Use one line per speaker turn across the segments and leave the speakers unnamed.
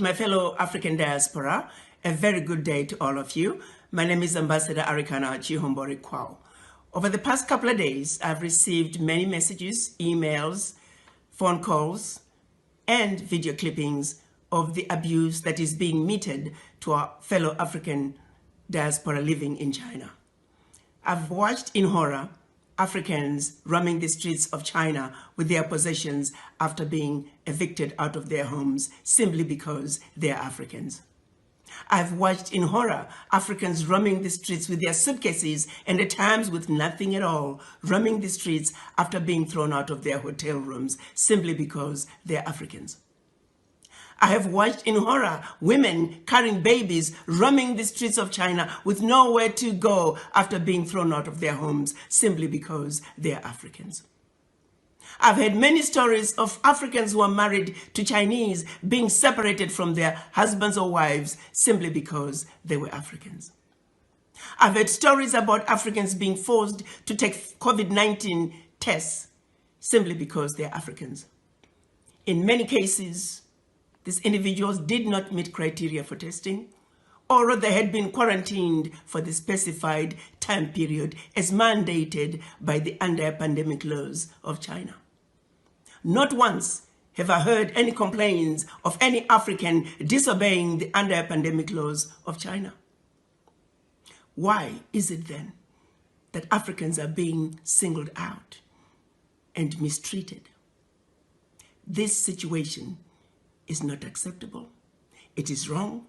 my fellow African diaspora. A very good day to all of you. My name is Ambassador Arikana Chihombori-Quao. Over the past couple of days, I've received many messages, emails, phone calls, and video clippings of the abuse that is being meted to our fellow African diaspora living in China. I've watched in horror Africans roaming the streets of China with their possessions after being evicted out of their homes simply because they're Africans. I've watched in horror Africans roaming the streets with their suitcases and at times with nothing at all, roaming the streets after being thrown out of their hotel rooms simply because they're Africans. I have watched in horror women carrying babies roaming the streets of China with nowhere to go after being thrown out of their homes simply because they are Africans. I've heard many stories of Africans who are married to Chinese being separated from their husbands or wives simply because they were Africans. I've heard stories about Africans being forced to take COVID-19 tests simply because they're Africans. In many cases, these individuals did not meet criteria for testing, or they had been quarantined for the specified time period as mandated by the anti-pandemic laws of China. Not once have I heard any complaints of any African disobeying the anti-pandemic laws of China. Why is it then that Africans are being singled out and mistreated? This situation is not acceptable. It is wrong,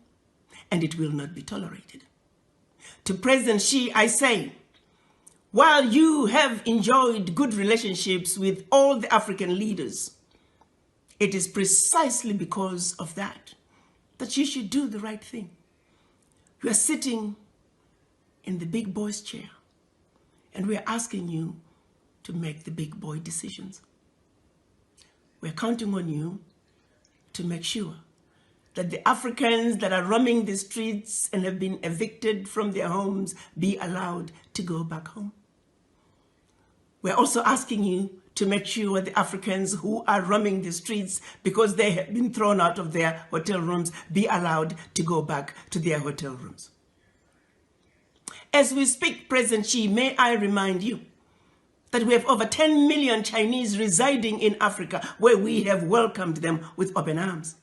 and it will not be tolerated. To President Xi, I say, while you have enjoyed good relationships with all the African leaders, it is precisely because of that you should do the right thing. You are sitting in the big boy's chair, and we are asking you to make the big boy decisions. We're counting on you to make sure that the Africans that are roaming the streets and have been evicted from their homes be allowed to go back home. We're also asking you to make sure the Africans who are roaming the streets because they have been thrown out of their hotel rooms be allowed to go back to their hotel rooms. As we speak, President Xi, may I remind you that we have over 10 million Chinese residing in Africa, where we have welcomed them with open arms.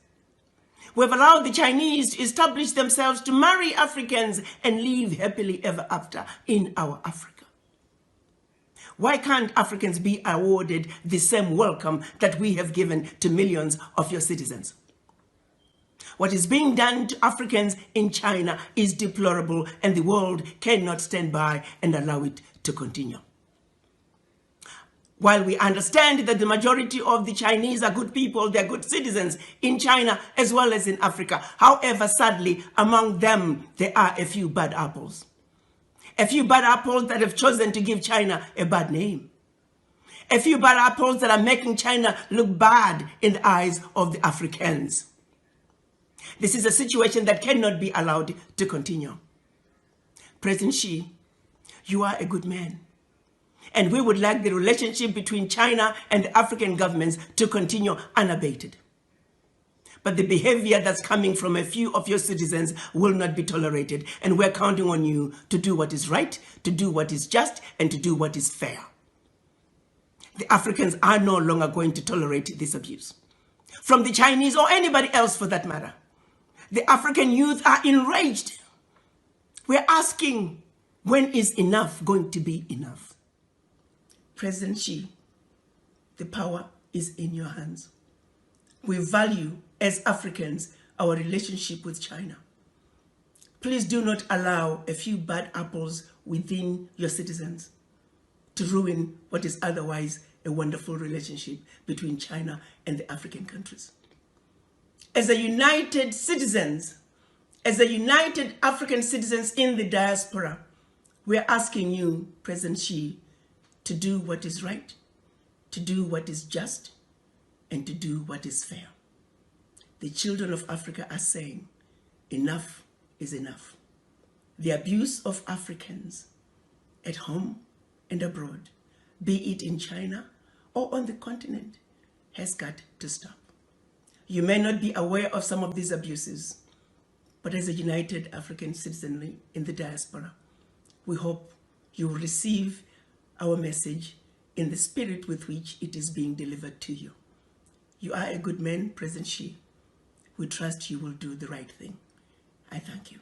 We have allowed the Chinese to establish themselves to marry Africans and live happily ever after in our Africa. Why can't Africans be awarded the same welcome that we have given to millions of your citizens? What is being done to Africans in China is deplorable, and the world cannot stand by and allow it to continue. While we understand that the majority of the Chinese are good people, they're good citizens in China as well as in Africa. However, sadly, among them, there are a few bad apples. A few bad apples that have chosen to give China a bad name. A few bad apples that are making China look bad in the eyes of the Africans. This is a situation that cannot be allowed to continue. President Xi, you are a good man. And we would like the relationship between China and the African governments to continue unabated. But the behavior that's coming from a few of your citizens will not be tolerated. And we're counting on you to do what is right, to do what is just, and to do what is fair. The Africans are no longer going to tolerate this abuse. From the Chinese or anybody else for that matter. The African youth are enraged. We're asking, when is enough going to be enough? President Xi, the power is in your hands. We value, as Africans, our relationship with China. Please do not allow a few bad apples within your citizens to ruin what is otherwise a wonderful relationship between China and the African countries. As a united citizens, as a united African citizens in the diaspora, we are asking you, President Xi, to do what is right, to do what is just, and to do what is fair. The children of Africa are saying, enough is enough. The abuse of Africans at home and abroad, be it in China or on the continent, has got to stop. You may not be aware of some of these abuses, but as a united African citizenry in the diaspora, we hope you will receive our message in the spirit with which it is being delivered to you. You are a good man, President Xi. We trust you will do the right thing. I thank you.